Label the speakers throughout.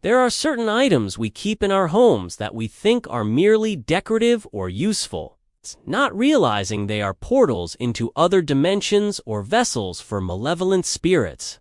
Speaker 1: There are certain items we keep in our homes that we think are merely decorative or useful, not realizing they are portals into other dimensions or vessels for malevolent spirits.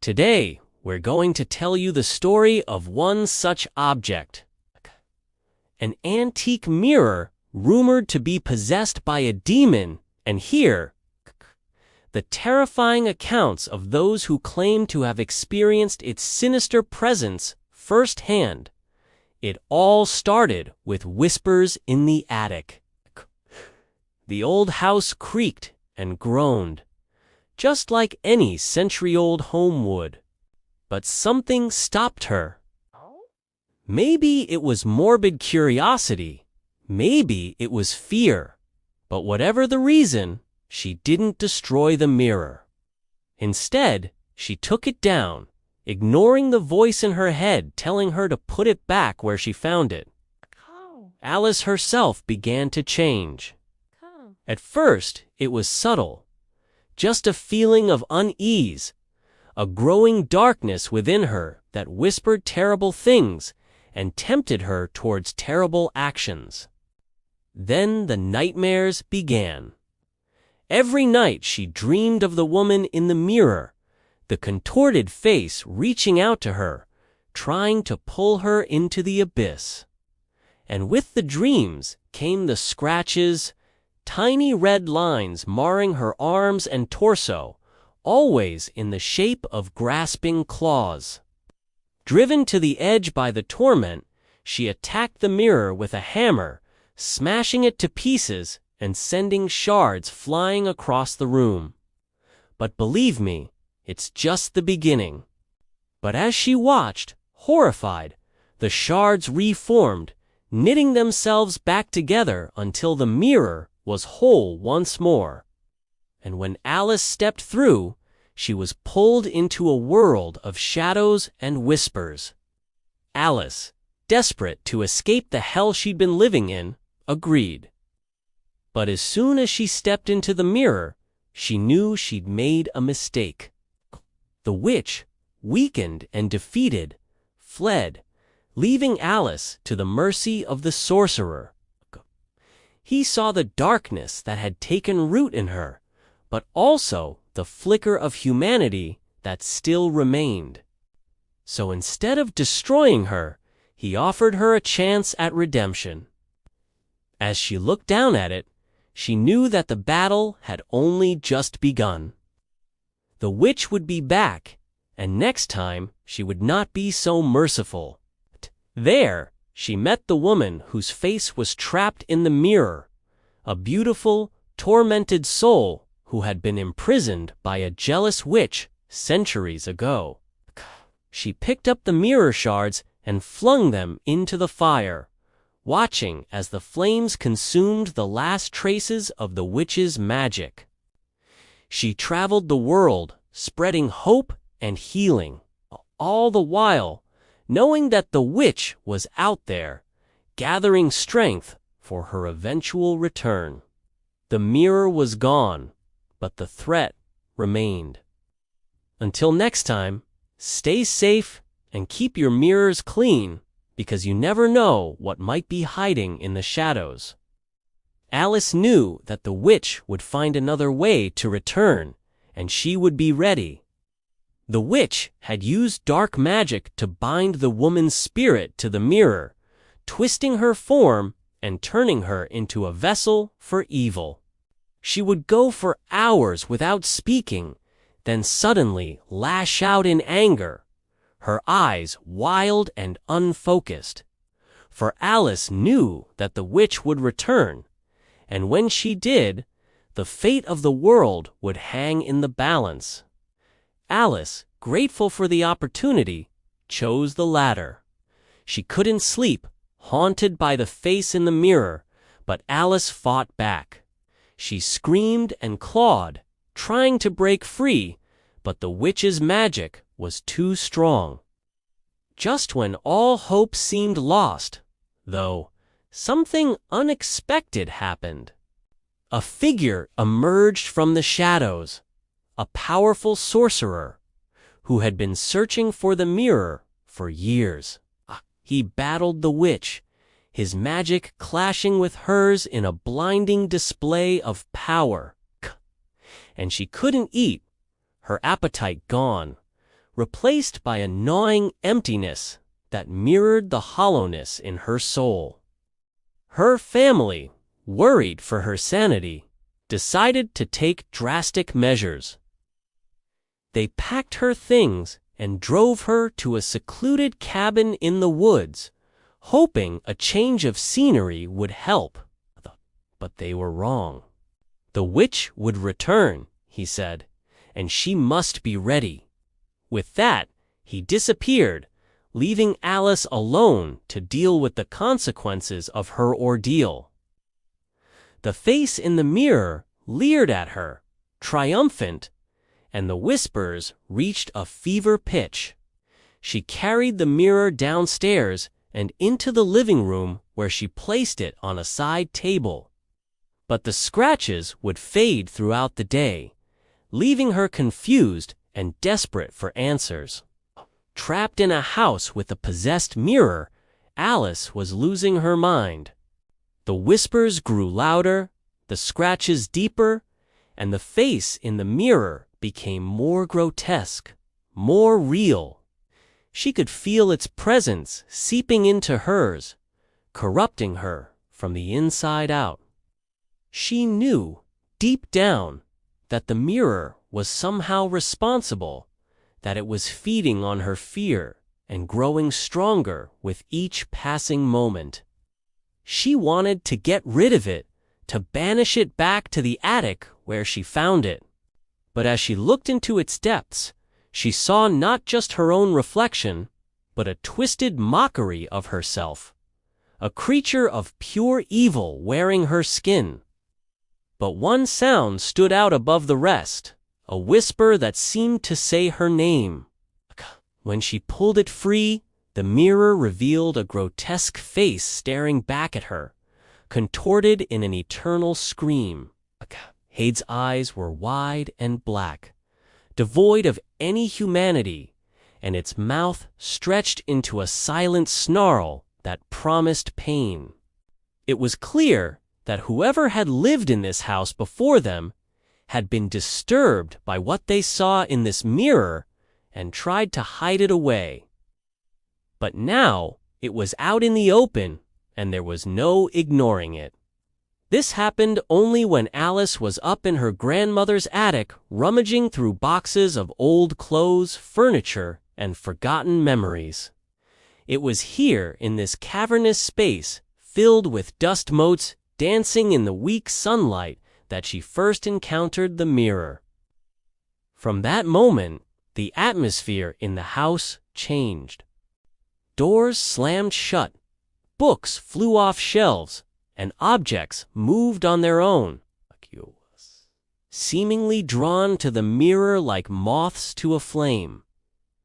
Speaker 1: Today, we're going to tell you the story of one such object. An antique mirror rumored to be possessed by a demon, and here, the terrifying accounts of those who claim to have experienced its sinister presence firsthand. It all started with whispers in the attic. The old house creaked and groaned, just like any century-old home would. But something stopped her. Maybe it was morbid curiosity, maybe it was fear, but whatever the reason, she didn't destroy the mirror. Instead, she took it down, ignoring the voice in her head telling her to put it back where she found it. Alice herself began to change. At first, it was subtle, just a feeling of unease, a growing darkness within her that whispered terrible things and tempted her towards terrible actions. Then the nightmares began. Every night she dreamed of the woman in the mirror, the contorted face reaching out to her, trying to pull her into the abyss. And with the dreams came the scratches, tiny red lines marring her arms and torso, always in the shape of grasping claws. Driven to the edge by the torment, she attacked the mirror with a hammer, smashing it to pieces and sending shards flying across the room. But believe me, it's just the beginning. But as she watched, horrified, the shards reformed, knitting themselves back together until the mirror was whole once more. And when Alice stepped through, she was pulled into a world of shadows and whispers. Alice, desperate to escape the hell she'd been living in, agreed. But as soon as she stepped into the mirror, she knew she'd made a mistake. The witch, weakened and defeated, fled, leaving Alice to the mercy of the sorcerer. He saw the darkness that had taken root in her, but also the flicker of humanity that still remained. So instead of destroying her, he offered her a chance at redemption. As she looked down at it, she knew that the battle had only just begun. The witch would be back, and next time she would not be so merciful. There, she met the woman whose face was trapped in the mirror, a beautiful, tormented soul who had been imprisoned by a jealous witch centuries ago. She picked up the mirror shards and flung them into the fire, watching as the flames consumed the last traces of the witch's magic. She traveled the world, spreading hope and healing, all the while knowing that the witch was out there, gathering strength for her eventual return. The mirror was gone, but the threat remained. Until next time, stay safe and keep your mirrors clean, because you never know what might be hiding in the shadows. Alice knew that the witch would find another way to return, and she would be ready. The witch had used dark magic to bind the woman's spirit to the mirror, twisting her form and turning her into a vessel for evil. She would go for hours without speaking, then suddenly lash out in anger, her eyes wild and unfocused. For Alice knew that the witch would return, and when she did, the fate of the world would hang in the balance. Alice, grateful for the opportunity, chose the latter. She couldn't sleep, haunted by the face in the mirror, but Alice fought back. She screamed and clawed, trying to break free, but the witch's magic was too strong. Just when all hope seemed lost, though, something unexpected happened. A figure emerged from the shadows, a powerful sorcerer, who had been searching for the mirror For years, he battled the witch, his magic clashing with hers in a blinding display of power. And she couldn't eat, her appetite gone, replaced by a gnawing emptiness that mirrored the hollowness in her soul. Her family, worried for her sanity, decided to take drastic measures. They packed her things and drove her to a secluded cabin in the woods, hoping a change of scenery would help. But they were wrong. The witch would return, he said, and she must be ready. With that, he disappeared, leaving Alice alone to deal with the consequences of her ordeal. The face in the mirror leered at her, triumphant, and the whispers reached a fever pitch. She carried the mirror downstairs and into the living room where she placed it on a side table. But the scratches would fade throughout the day, leaving her confused and desperate for answers. Trapped in a house with a possessed mirror, Alice was losing her mind. The whispers grew louder, the scratches deeper, and the face in the mirror became more grotesque, more real. She could feel its presence seeping into hers, corrupting her from the inside out. She knew, deep down, that the mirror was somehow responsible, that it was feeding on her fear and growing stronger with each passing moment. She wanted to get rid of it, to banish it back to the attic where she found it. But as she looked into its depths, she saw not just her own reflection, but a twisted mockery of herself, a creature of pure evil wearing her skin. But one sound stood out above the rest, a whisper that seemed to say her name. When she pulled it free, the mirror revealed a grotesque face staring back at her, contorted in an eternal scream. Hade's eyes were wide and black, devoid of any humanity, and its mouth stretched into a silent snarl that promised pain. It was clear that whoever had lived in this house before them had been disturbed by what they saw in this mirror and tried to hide it away. But now it was out in the open, and there was no ignoring it. This happened only when Alice was up in her grandmother's attic rummaging through boxes of old clothes, furniture, and forgotten memories. It was here in this cavernous space, filled with dust motes dancing in the weak sunlight, that she first encountered the mirror. From that moment, the atmosphere in the house changed. Doors slammed shut, books flew off shelves, and objects moved on their own, seemingly drawn to the mirror like moths to a flame.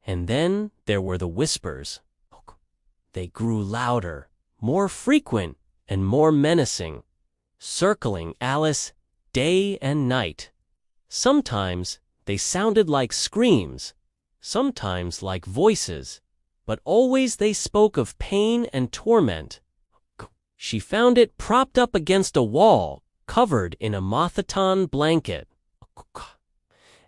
Speaker 1: And then there were the whispers. They grew louder, more frequent, and more menacing, circling Alice day and night. Sometimes they sounded like screams, sometimes like voices, but always they spoke of pain and torment. She found it propped up against a wall, covered in a mothiton blanket.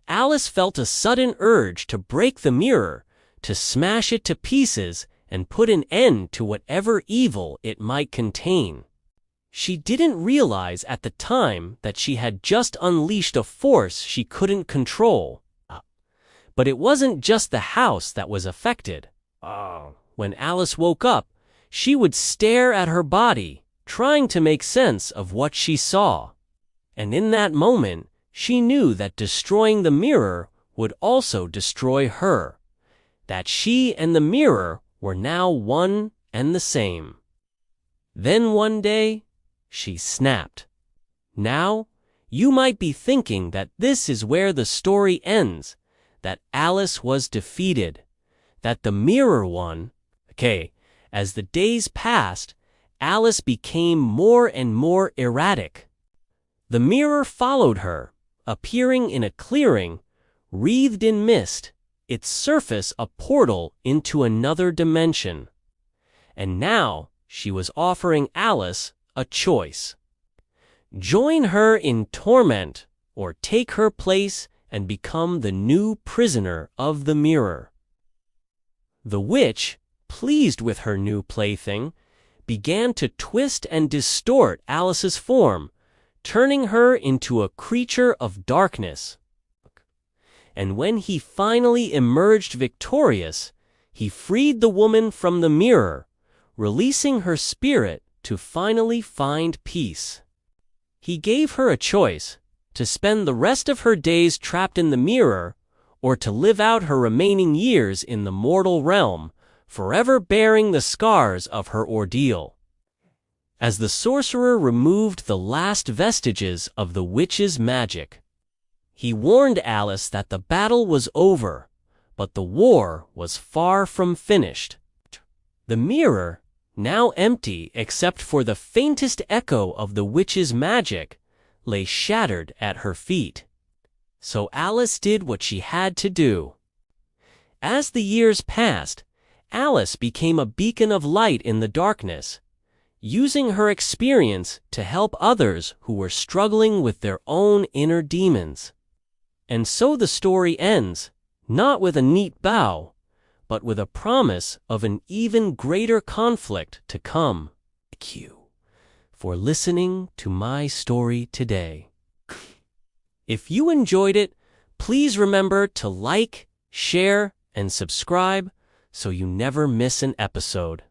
Speaker 1: Alice felt a sudden urge to break the mirror, to smash it to pieces, and put an end to whatever evil it might contain. She didn't realize at the time that she had just unleashed a force she couldn't control. But it wasn't just the house that was affected. When Alice woke up, she would stare at her body, trying to make sense of what she saw. And in that moment, she knew that destroying the mirror would also destroy her, that she and the mirror were now one and the same. Then one day, she snapped. Now, you might be thinking that this is where the story ends, that Alice was defeated, that the mirror won. As the days passed, Alice became more and more erratic. The mirror followed her, appearing in a clearing, wreathed in mist, its surface a portal into another dimension. And now she was offering Alice a choice. Join her in torment, or take her place and become the new prisoner of the mirror. The witch, pleased with her new plaything, began to twist and distort Alice's form, turning her into a creature of darkness. And when he finally emerged victorious, he freed the woman from the mirror, releasing her spirit to finally find peace. He gave her a choice: to spend the rest of her days trapped in the mirror, or to live out her remaining years in the mortal realm, forever bearing the scars of her ordeal. As the sorcerer removed the last vestiges of the witch's magic, he warned Alice that the battle was over, but the war was far from finished. The mirror, now empty except for the faintest echo of the witch's magic, lay shattered at her feet. So Alice did what she had to do. As the years passed, Alice became a beacon of light in the darkness, using her experience to help others who were struggling with their own inner demons. And so the story ends, not with a neat bow, but with a promise of an even greater conflict to come. Thank you for listening to my story today. If you enjoyed it, please remember to like, share, and subscribe so you never miss an episode.